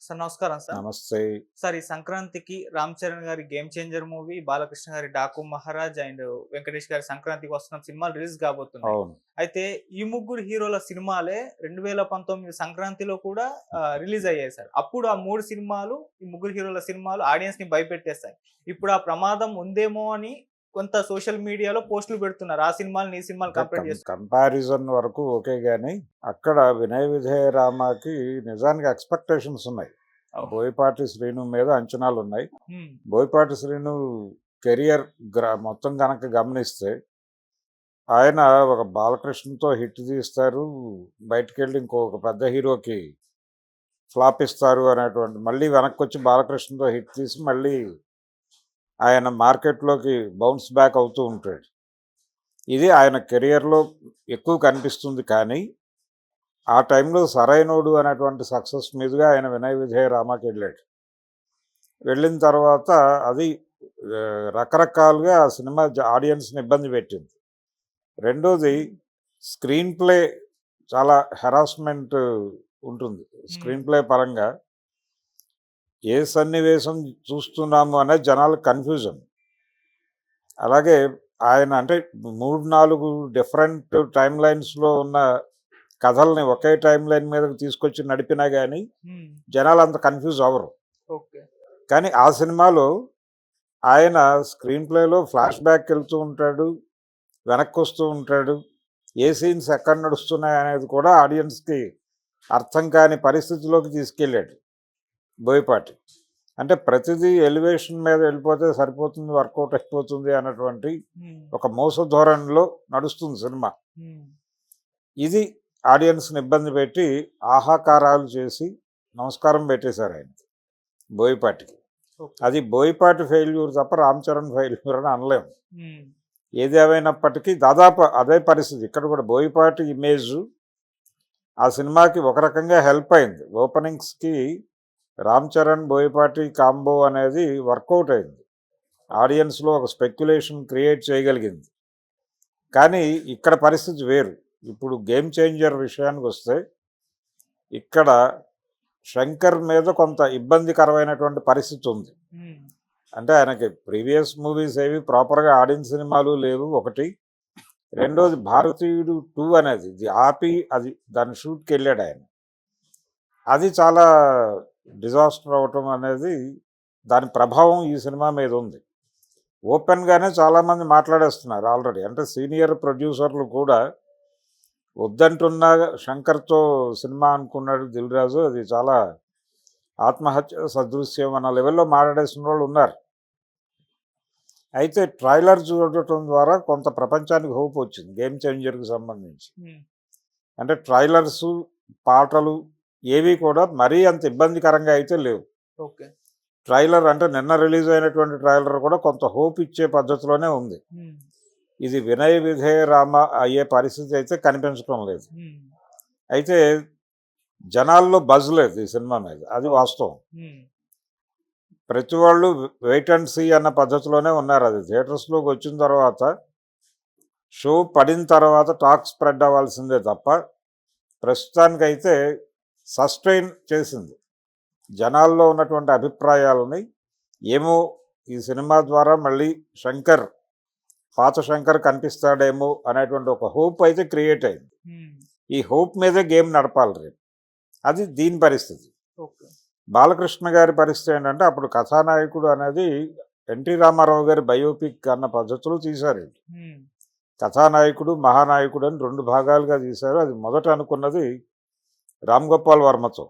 Sir నమస్కారం sir. నమస్తే. Sir ఈ సంక్రాంతికి 'రామ్ చరణ్' గారి 'గేమ్ చేంజర్' మూవీ, బాలకృష్ణ గారి 'డాకు మహారాజ్' అండ్ వెంకటేష్ గారి 'సంక్రాంతికి వస్తున్నాం' సినిమాలు రిలీజ్ కాబోతున్నాయి. అవును. అయితే ఈ ముగ్గురు హీరోల సినిమాలే 2019 సంక్రాంతిలో కూడా రిలీజ్ అయ్యాయి సార్. అప్పుడు ఆ 3 సినిమాలు, ఈ ముగ్గురు హీరోల సినిమాలు ఆడియన్స్‌ని భయపెట్టేసాయి. ఇప్పుడు ఆ ప్రమాదం ఉందేమో అని కొంత సోషల్ మీడియాలో పోస్టులు పెడుతున్నారు. ఆ సినిమాలని, ఈ సినిమాలు అంటే కంపేర్ చేస్తూ. కంపారిజన్ వరకు ఓకే గాని, అక్కడ 'వినయ విధేయ రామ'కి నిజానికి ఎక్స్‌పెక్టేషన్స్ ఉన్నాయి. ఓహ్! బోయపాటి శ్రీను మీద అంచనాలున్నాయి. హ్మ్. బోయపాటి శ్రీను కెరియర్ మొత్తం గనక గమనిస్తే, ఆయన ఒక బాలకృష్ణతో హిట్ తీస్తారు. బయటికెళ్ళి ఇంకొక పెద్ద హీరోకి ఫ్లాప్ ఇస్తారు అనేటువంటి, మళ్ళీ వెనక్కొచ్చి బాలకృష్ణతో హిట్ తీసి మళ్ళీ ఆయన మార్కెట్‌లోకి బౌన్స్ బ్యాక్ అవుతూ ఉంటాడు. ఇది ఆయన కెరియర్‌లో ఎక్కువ కనిపిస్తుంది కానీ, ఆ టైంలో 'సరైనోడు' అనేటువంటి సక్సెస్ మీదుగా ఆయన 'వినయ విధేయ రామ'కెళ్ళాడు. వెళ్ళిన తర్వాత అది రకరకాలుగా ఆ సినిమా ఆడియన్స్‌ని ఇబ్బంది పెట్టింది. రెండోది, స్క్రీన్ ప్లే చాలా హెరాస్మెంట్ ఉంటుంది. హ్మ్. స్క్రీన్ ప్లే పరంగా ఏ సన్నివేశం చూస్తున్నాము అనేది జనాలకు కన్‌ఫ్యూజన్. అలాగే ఆయన అంటే 3, 4 డిఫరెంట్ టైమ్ లైన్స్‌లో ఉన్న కథల్ని ఒకే టైమ్ లైన్ మీదకి తీసుకొచ్చి నడిపినా గానీ, హ్మ్. జనాలంత కన్‌ఫ్యూజ్ అవ్వరు. ఓకే. కానీ ఆ సినిమాలో ఆయన స్క్రీన్ ప్లేలో ఫ్లాష్ బ్యాక్‌కెళ్తూ ఉంటాడు, వెనక్కొస్తూ ఉంటాడు. ఏ సీన్స్ ఎక్కడ నడుస్తున్నాయనేది కూడా ఆడియన్స్‌కి అర్థం కాని పరిస్థితిలోకి తీసుకెళ్ళాడు బోయపాటి. అంటే ప్రతిదీ ఎలివేషన్ మీద వెళ్ళిపోతే సరిపోతుంది, వర్కౌట్ అయిపోతుంది అన్నటువంటి హ్మ్. ఒక మోస ధోరణిలో నడుస్తుంది సినిమా. హ్మ్. ఇది ఆడియన్స్‌ని ఇబ్బంది పెట్టి ఆహాకారాలు చేసి నమస్కారం పెట్టేశారు ఆయనకి, బోయపాటికి. ఓకే. అది బోయపాటి ఫెయిల్యూర్ తప్ప రామ్ చరణ్ ఫెయిల్యూర్ అని అనలేము. హ్మ్. ఏదేమైనప్పటికీ దాదాపు అదే పరిస్థితి. ఇక్కడ కూడా బోయపాటి ఇమేజు ఆ సినిమాకి ఒక రకంగా హెల్ప్ అయింది. ఓపెనింగ్స్‌కి రామ్ చరణ్, బోయపాటి కాంబో అనేది వర్కౌట్ అయింది. ఆడియన్స్‌లో ఒక స్పెక్యులేషన్ క్రియేట్ చేయగలిగింది. కానీ ఇక్కడ పరిస్థితి వేరు. ఇప్పుడు 'గేమ్ చేంజర్' విషయానికొస్తే, ఇక్కడ శంకర్ మీద కొంత ఇబ్బందికరమైనటువంటి పరిస్థితి ఉంది. హ్మ్. అంటే ఆయనకి ప్రీవియస్ మూవీస్ ఏవి ప్రాపర్‌గా ఆడిన సినిమాలు లేవు ఒకటి. రెండోది 'భారతీయుడు 2' అనేది ఇది ఆపి అది దాని షూట్‌కెళ్ళాడాయన. అది చాలా డిజాస్టర్ అవ్వటం అనేది, దాని ప్రభావం ఈ సినిమా మీద ఉంది. ఓపెన్‌గానే చాలామంది మాట్లాడేస్తున్నారు ఆల్రెడీ. అంటే సీనియర్ ప్రొడ్యూసర్లు కూడా వద్దంటున్నా శంకర్‌తో సినిమా అనుకున్నాడు దిల్ రాజు. అది చాలా ఆత్మహత్య సదృశ్యం అన్న లెవెల్‌లో మాట్లాడేసిన వాళ్ళు ఉన్నారు. అయితే ట్రైలర్ చూడటం ద్వారా కొంత ప్రపంచానికి హోప్ వచ్చింది 'గేమ్ చేంజర్'కి సంబంధించి. హ్మ్. అంటే ట్రైలర్సు, పాటలు ఏవి కూడా మరీ అంత ఇబ్బందికరంగా అయితే లేవు. ఓకే. ట్రైలర్ అంటే నిన్న రిలీజ్ అయినటువంటి ట్రైలర్ కూడా కొంత హోప్ ఇచ్చే పద్ధతిలోనే ఉంది. హ్మ్. ఇది 'వినయ విధేయ రామ' అయ్యే పరిస్థితి అయితే కనిపించడం లేదు. హ్మ్. అయితే జనాల్లో బజ్ లేదు ఈ సినిమా మీద. అది ఓహ్! వాస్తవం. హ్మ్. ప్రతి వాళ్ళు వెయిట్ అండ్ సీ అన్న పద్ధతిలోనే ఉన్నారు. అది థియేటర్స్‌లోకి వచ్చిన తర్వాత, షో పడిన తర్వాత టాక్ స్ప్రెడ్ అవ్వాల్సిందే తప్ప, ప్రస్తుతానికైతే సస్టైన్ చేసింది. జనాల్లో ఉన్నటువంటి అభిప్రాయాలని, ఏమో ఈ సినిమా ద్వారా మళ్ళీ శంకర్, పాత శంకర్ కనిపిస్తాడేమో అనేటువంటి ఒక హోప్ అయితే క్రియేట్ అయింది. హ్మ్. ఈ హోప్ మీదే గేమ్ నడపాలి రేపు. అది దీని పరిస్థితి. ఓకే. బాలకృష్ణ గారి పరిస్థితి ఏంటంటే, అప్పుడు కథానాయకుడు అనేది ఎన్టీ రామారావు గారి బయోపిక్ అన్న పద్ధతిలో తీశారు వీళ్ళు. హ్మ్. కథానాయకుడు, మహానాయకుడు అని 2 భాగాలుగా తీశారు. అది మొదట అనుకున్నది రామ్ గోపాల్ వర్మతో.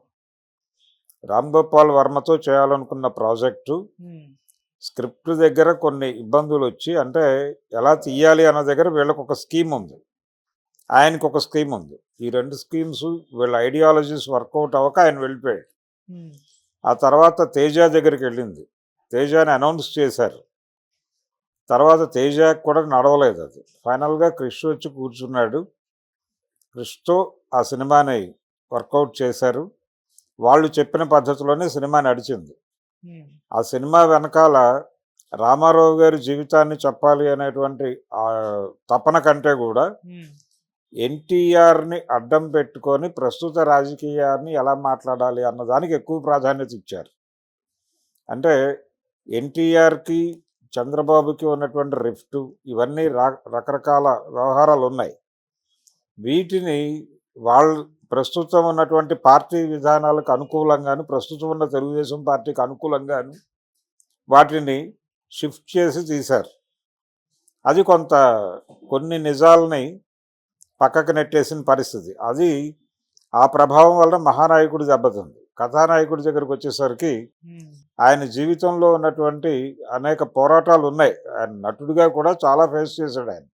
రామ్ గోపాల్ వర్మతో చేయాలనుకున్న ప్రాజెక్టు హ్మ్. స్క్రిప్ట్ దగ్గర కొన్ని ఇబ్బందులొచ్చి, అంటే ఎలా తీయాలి అన్న దగ్గర వీళ్ళకొక స్కీమ్ ఉంది. ఆయనకొక స్కీమ్ ఉంది. ఈ 2 స్కీమ్స్ వీళ్ళ ఐడియాలజీస్ వర్కౌట్ అవ్వక ఆయన వెళ్ళిపోయాడు. హ్మ్. ఆ తర్వాత తేజ దగ్గరికెళ్ళింది. తేజని అనౌన్స్ చేశారు. తర్వాత తేజకి కూడా నడవలేదు అది. ఫైనల్‌గా క్రిష్ వచ్చి కూర్చున్నాడు. క్రిష్‌తో ఆ సినిమాని వర్కౌట్ చేశారు. వాళ్ళు చెప్పిన పద్ధతిలోనే సినిమా నడిచింది. హ్మ్. ఆ సినిమా వెనకాల రామారావు గారి జీవితాన్ని చెప్పాలి అనేటువంటి తపన కంటే కూడా, హ్మ్. ఎన్టీఆర్ని అడ్డం పెట్టుకొని ప్రస్తుత రాజకీయాన్ని ఎలా మాట్లాడాలి అన్నదానికి ఎక్కువ ప్రాధాన్యత ఇచ్చారు. అంటే ఎన్టీఆర్కి చంద్రబాబుకి ఉన్నటువంటి రిఫ్ట్ ఇవన్నీ రకరకాల వ్యవహారాలు ఉన్నాయి. వీటిని వాళ్ళు ప్రస్తుతం ఉన్నటువంటి పార్టీ విధానాలకు అనుకూలంగాను, ప్రస్తుతం ఉన్న తెలుగుదేశం పార్టీకి అనుకూలంగాను వాటిని షిఫ్ట్ చేసి తీశారు. అది కొన్ని నిజాలని పక్కకు నెట్టేసిన పరిస్థితి. అది ఆ ప్రభావం వల్ల మహానాయకుడు దెబ్బతింది. కథానాయకుడి దగ్గరికి వచ్చేసరికి ఆయన జీవితంలో ఉన్నటువంటి అనేక పోరాటాలు ఉన్నాయి. ఆయన నటుడిగా కూడా చాలా ఫేస్ చేశాడు. ఆయన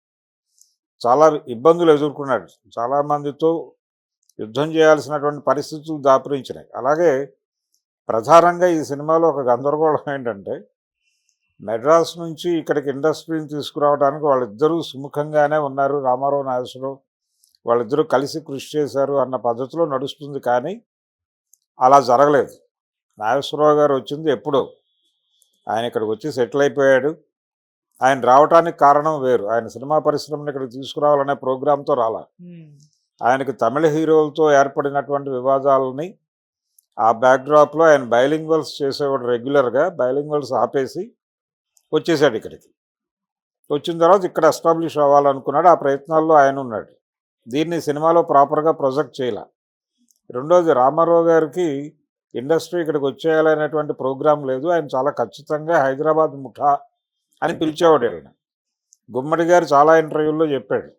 చాలా ఇబ్బందులు ఎదుర్కొన్నాడు. చాలామందితో యుద్ధం చేయాల్సినటువంటి పరిస్థితులు దాపురించినాయి. అలాగే ప్రధానంగా ఈ సినిమాలో ఒక గందరగోళం ఏంటంటే, మెడ్రాస్ నుంచి ఇక్కడికి ఇండస్ట్రీని తీసుకురావడానికి వాళ్ళిద్దరూ సుముఖంగానే ఉన్నారు. రామారావు, నాగేశ్వరరావు వాళ్ళిద్దరూ కలిసి కృషి చేశారు అన్న పద్ధతిలో నడుస్తుంది. కానీ అలా జరగలేదు. నాగేశ్వరరావు గారు వచ్చింది ఎప్పుడో, ఆయన ఇక్కడికి వచ్చి సెటిల్ అయిపోయాడు. ఆయన రావడానికి కారణం వేరు. ఆయన సినిమా పరిశ్రమను ఇక్కడికి తీసుకురావాలనే ప్రోగ్రాంతో రాలా. ఆయనకి తమిళ హీరోలతో ఏర్పడినటువంటి వివాదాలని ఆ బ్యాక్డ్రాప్లో ఆయన బైలింగ్వల్స్ చేసేవాడు. రెగ్యులర్గా బైలింగ్వల్స్ ఆపేసి వచ్చేసాడు ఇక్కడికి. వచ్చిన తర్వాత ఇక్కడ ఎస్టాబ్లిష్ అవ్వాలనుకున్నాడు. ఆ ప్రయత్నాల్లో ఆయన ఉన్నాడు. దీన్ని సినిమాలో ప్రాపర్గా ప్రొజెక్ట్ చేయాల. రెండోది, రామారావు గారికి ఇండస్ట్రీ ఇక్కడికి వచ్చేయాలనేటువంటి ప్రోగ్రాం లేదు. ఆయన చాలా ఖచ్చితంగా హైదరాబాద్ ముఠా అని పిలిచేవాడు. ఆయన గుమ్మడి గారు చాలా ఇంటర్వ్యూల్లో చెప్పాడు,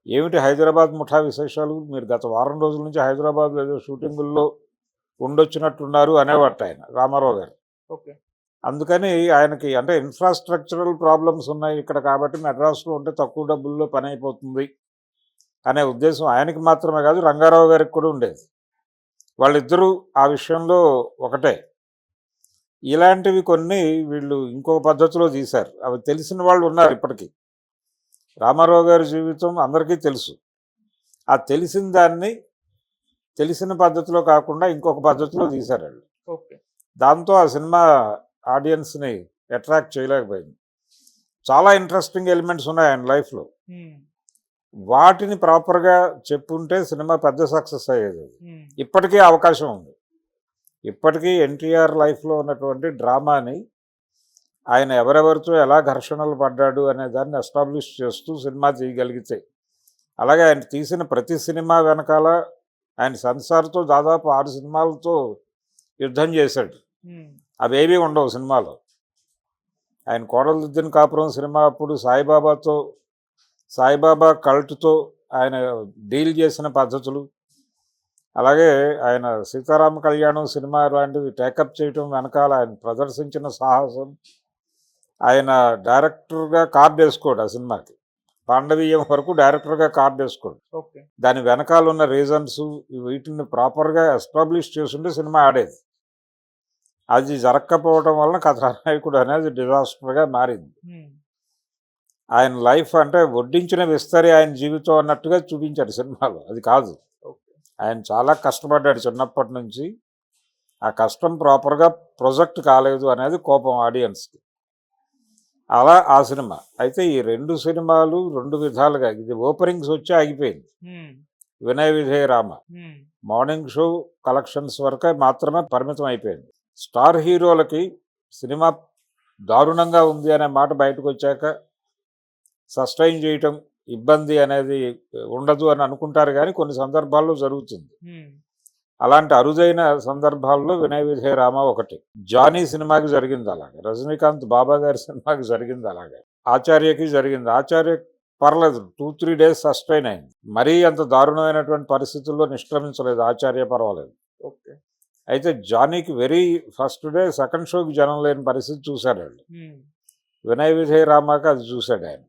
ఏమిటి హైదరాబాద్ ముఠా విశేషాలు, మీరు గత వారం రోజుల నుంచి హైదరాబాద్లో ఏదో షూటింగుల్లో ఉండొచ్చినట్టున్నారు అనేవాట ఆయన రామారావు గారు. ఓకే. అందుకని ఆయనకి అంటే ఇన్ఫ్రాస్ట్రక్చరల్ ప్రాబ్లమ్స్ ఉన్నాయి ఇక్కడ కాబట్టి మెడ్రాస్లో ఉంటే తక్కువ డబ్బుల్లో పని అయిపోతుంది అనే ఉద్దేశం ఆయనకి మాత్రమే కాదు, రంగారావు గారికి కూడా ఉండేది. వాళ్ళిద్దరూ ఆ విషయంలో ఒకటే. ఇలాంటివి కొన్ని వీళ్ళు ఇంకో పద్ధతిలో తీశారు. అవి తెలిసిన వాళ్ళు ఉన్నారు ఇప్పటికీ. రామారావు గారి జీవితం అందరికీ తెలుసు. ఆ తెలిసిన దాన్ని తెలిసిన పద్ధతిలో కాకుండా ఇంకొక పద్ధతిలో తీశారు వాళ్ళు. ఓకే. దాంతో ఆ సినిమా ఆడియన్స్ని అట్రాక్ట్ చేయలేకపోయింది. చాలా ఇంట్రెస్టింగ్ ఎలిమెంట్స్ ఉన్నాయి ఆయన లైఫ్లో. వాటిని ప్రాపర్గా చెప్పుంటే సినిమా పెద్ద సక్సెస్ అయ్యేది. ఇప్పటికీ అవకాశం ఉంది. ఇప్పటికీ ఎన్టీఆర్ లైఫ్లో ఉన్నటువంటి డ్రామాని ఆయన ఎవరెవరితో ఎలా ఘర్షణలు పడ్డాడు అనే దాన్ని ఎస్టాబ్లిష్ చేస్తూ సినిమా చేయగలిగితే, అలాగే ఆయన తీసిన ప్రతి సినిమా వెనకాల ఆయన సంసార్తో దాదాపు 6 సినిమాలతో యుద్ధం చేశాడు. అవేవీ ఉండవు సినిమాలో. ఆయన కోడలుద్దిన కాపురం సినిమా అప్పుడు సాయిబాబా కల్ట్తో ఆయన డీల్ చేసిన పద్ధతులు, అలాగే ఆయన సీతారామ కళ్యాణం సినిమా లాంటిది టేకప్ చేయటం వెనకాల ఆయన ప్రదర్శించిన సాహసం, ఆయన డైరెక్టర్గా కార్డు వేసుకోడు. ఆ సినిమాకి పాండవీయం వరకు డైరెక్టర్గా కార్డు వేసుకోడు. ఓకే. దాని వెనకాల ఉన్న రీజన్స్ వీటిని ప్రాపర్గా ఎస్టాబ్లిష్ చేస్తుంటే సినిమా ఆడేది. అది జరగకపోవడం వలన కథానాయకుడు అనేది డిజాస్టర్గా మారింది. ఆయన లైఫ్ అంటే వడ్డించిన విస్తరి ఆయన జీవితం అన్నట్టుగా చూపించాడు సినిమాలో. అది కాదు. ఆయన చాలా కష్టపడ్డాడు చిన్నప్పటి నుంచి. ఆ కష్టం ప్రాపర్గా ప్రొజెక్ట్ కాలేదు అనేది కోపం ఆడియన్స్కి. అలా ఆ సినిమా అయితే ఈ 2 సినిమాలు 2 విధాలుగా, ఇది ఓపెనింగ్స్ వచ్చి ఆగిపోయింది. Vinaya Vidheya Rama morning show collections వరకే మాత్రమే పరిమితం అయిపోయింది. స్టార్ హీరోలకి సినిమా దారుణంగా ఉంది అనే మాట బయటకు వచ్చాక సస్టైన్ చేయటం ఇబ్బంది అనేది ఉండదు అని అనుకుంటారు, కానీ కొన్ని సందర్భాల్లో జరుగుతుంది. అలాంటి అరుదైన సందర్భాల్లో వినయ విధేయ రామ ఒకటి. జానీ సినిమాకి జరిగింది అలాగే, రజనీకాంత్ బాబా గారి సినిమాకి జరిగింది అలాగే, ఆచార్యకి జరిగింది. ఆచార్య పర్లేదు 2-3 డేస్ సస్టైన్ అయింది. మరీ అంత దారుణమైనటువంటి పరిస్థితుల్లో నిష్క్రమించలేదు. ఆచార్య పర్వాలేదు. ఓకే. అయితే జానీకి వెరీ ఫస్ట్ డే సెకండ్ షోకి జనం లేని పరిస్థితి చూశాడు వాళ్ళు. వినయ విధేయ రామాకి అది చూశాడు ఆయన,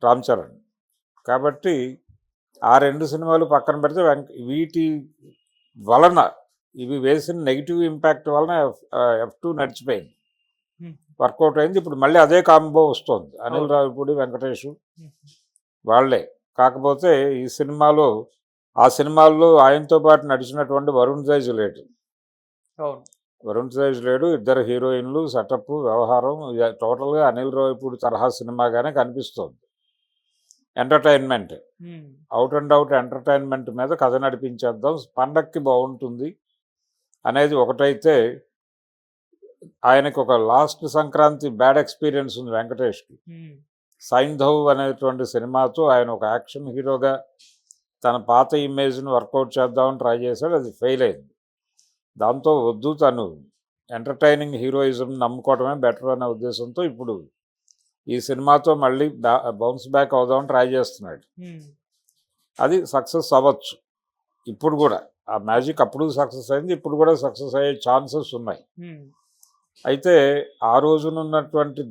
రామ్ చరణ్. కాబట్టి ఆ 2 సినిమాలు పక్కన పెడితే వీటి వలన, ఇవి వేసిన నెగిటివ్ ఇంపాక్ట్ వలన F2 నడిచిపోయింది, వర్కౌట్ అయింది. ఇప్పుడు మళ్ళీ అదే కాంబో వస్తుంది. అనిల్ రావిపూడి, వెంకటేష్ వాళ్ళే. కాకపోతే ఈ సినిమాలో ఆ సినిమాల్లో ఆయనతో పాటు నడిచినటువంటి వరుణ్ తేజ్ లేడు. వరుణ్ తేజ్ లేడు. 2 హీరోయిన్లు, సెటప్, వ్యవహారం టోటల్గా అనిల్ రావిపూడి తరహా సినిమాగానే కనిపిస్తుంది. Entertainment, um, out and out entertainment మీద కథ నడిపించేద్దాం, పండక్కి బాగుంటుంది అనేది ఒకటైతే, ఆయనకు ఒక లాస్ట్ సంక్రాంతి బ్యాడ్ ఎక్స్పీరియన్స్ ఉంది వెంకటేష్కి. ఉమ్, సైంధవ్ అనేటువంటి సినిమాతో ఆయన ఒక యాక్షన్ హీరోగా తన పాత ఇమేజ్ని వర్కౌట్ చేద్దామని ట్రై చేశాడు, అది ఫెయిల్ అయింది. దాంతో వద్దు, తను ఎంటర్టైనింగ్ హీరోయిజం నమ్ముకోవడమే బెటర్ అనే ఉద్దేశంతో ఇప్పుడు ఈ సినిమాతో మళ్ళీ బౌన్స్ బ్యాక్ అవుదామని ట్రై చేస్తున్నాడు. ఉమ్, అది సక్సెస్ అవ్వచ్చు. ఇప్పుడు కూడా ఆ మ్యాజిక్ అప్పుడు సక్సెస్ అయింది, ఇప్పుడు కూడా సక్సెస్ అయ్యే ఛాన్సెస్ ఉన్నాయి. ఉమ్, అయితే ఆ రోజునున్నటువంటి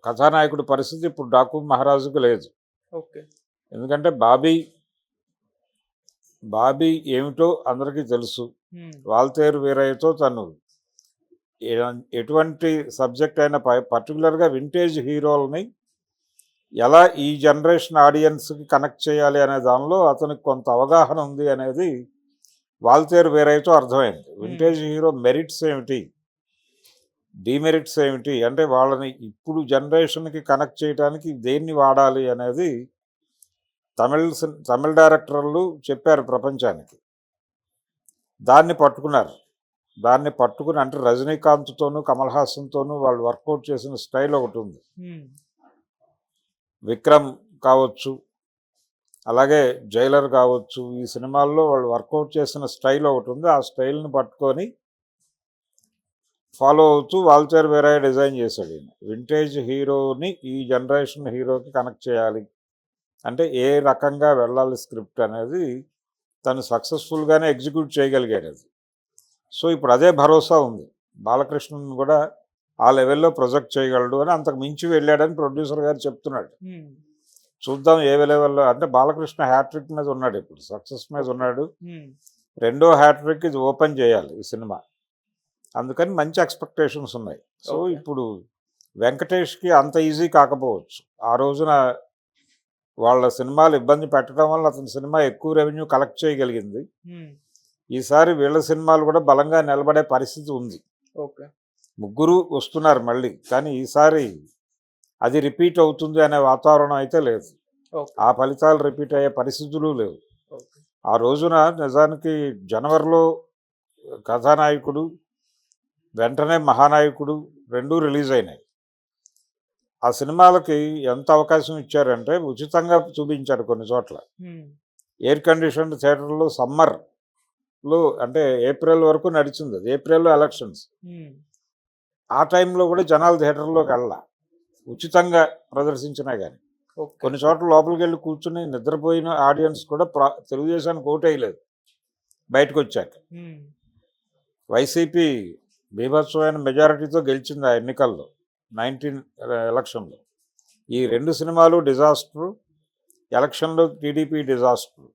కథానాయకుడి పరిస్థితి ఇప్పుడు డాకు మహారాజుకు లేదు. ఓకే. ఎందుకంటే బాబీ ఏమిటో అందరికీ తెలుసు. ఉమ్, వాల్తేరు వీరయ్యతో తను ఎటువంటి సబ్జెక్ట్ అయినా పర్టికులర్గా వింటేజ్ హీరోలని ఎలా ఈ జనరేషన్ ఆడియన్స్కి కనెక్ట్ చేయాలి అనే దానిలో అతనికి కొంత అవగాహన ఉంది అనేది వాల్తేరు వీరయ్యతో అర్థమైంది. వింటేజ్ హీరో మెరిట్స్ ఏమిటి, డిమెరిట్స్ ఏమిటి, అంటే వాళ్ళని ఇప్పుడు జనరేషన్కి కనెక్ట్ చేయడానికి దేన్ని వాడాలి అనేది తమిళ డైరెక్టర్లు చెప్పారు ప్రపంచానికి. దాన్ని పట్టుకున్నారు. దాన్ని పట్టుకుని, అంటే రజనీకాంత్తోనూ కమల్ హాసన్తోనూ వాళ్ళు వర్కౌట్ చేసిన స్టైల్ ఒకటి ఉంది. ఉమ్, విక్రమ్ కావచ్చు, అలాగే జైలర్ కావచ్చు, ఈ సినిమాల్లో వాళ్ళు వర్కౌట్ చేసిన స్టైల్ ఒకటి ఉంది. ఆ స్టైల్ని పట్టుకొని ఫాలో అవుతూ వాల్తేరు వీరయ్య డిజైన్ చేశాడు. ఈయన వింటేజ్ హీరోని ఈ జనరేషన్ హీరోకి కనెక్ట్ చేయాలి అంటే ఏ రకంగా వెళ్ళాలి స్క్రిప్ట్ అనేది తను సక్సెస్ఫుల్గానే ఎగ్జిక్యూట్ చేయగలిగాడు అది. సో ఇప్పుడు అదే భరోసా ఉంది. బాలకృష్ణన్ కూడా ఆ లెవెల్లో ప్రొజెక్ట్ చేయగలడు అని, అంతకు మించి వెళ్ళాడని ప్రొడ్యూసర్ గారు చెప్తున్నాడు. ఉమ్, చూద్దాం ఏ లెవెల్లో. అంటే బాలకృష్ణ హ్యాట్రిక్ మీద ఉన్నాడు, ఇప్పుడు సక్సెస్ మీద ఉన్నాడు. ఉమ్, రెండో హ్యాట్రిక్ ఇది ఓపెన్ చేయాలి ఈ సినిమా, అందుకని మంచి ఎక్స్పెక్టేషన్స్ ఉన్నాయి. So okay. ఇప్పుడు వెంకటేష్కి అంత ఈజీ కాకపోవచ్చు. ఆ రోజున వాళ్ళ సినిమాలు ఇబ్బంది పెట్టడం వల్ల అతని సినిమా ఎక్కువ రెవెన్యూ కలెక్ట్ చేయగలిగింది. ఉమ్, ఈసారి వీళ్ళ సినిమాలు కూడా బలంగా నిలబడే పరిస్థితి ఉంది. ఓకే. ముగ్గురు వస్తున్నారు మళ్ళీ, కానీ ఈసారి అది రిపీట్ అవుతుంది అనే వాతావరణం అయితే లేదు. ఓకే. ఆ ఫలితాలు రిపీట్ అయ్యే పరిస్థితులు లేవు. ఓకే. ఆ రోజున నిజానికి జనవరిలో కథానాయకుడు, వెంటనే మహానాయకుడు రెండూ రిలీజ్ అయినాయి. ఆ సినిమాలకి ఎంత అవకాశం ఇచ్చారంటే ఉచితంగా చూపించారు కొన్ని చోట్ల. ఉమ్, ఎయిర్ కండిషన్ థియేటర్లో సమ్మర్లో, అంటే ఏప్రిల్ వరకు నడిచింది అది. ఏప్రిల్లో ఎలక్షన్స్, ఉమ్, ఆ టైంలో కూడా జనాలు థియేటర్లోకి వెళ్ళా, ఉచితంగా ప్రదర్శించినా కానీ. ఓకే. కొన్ని చోట్ల లోపలికి వెళ్ళి కూర్చుని నిద్రపోయిన ఆడియన్స్ కూడా తెలుగుదేశానికి ఓటేయలేదు బయటకు వచ్చాక. ఉమ్, వైసీపీ బీభత్సమైన మెజారిటీతో గెలిచింది ఆ ఎన్నికల్లో, 19 ఎలక్షన్లో. ఈ రెండు సినిమాలు డిజాస్టరు, ఎలక్షన్లో టీడీపీ డిజాస్టర్.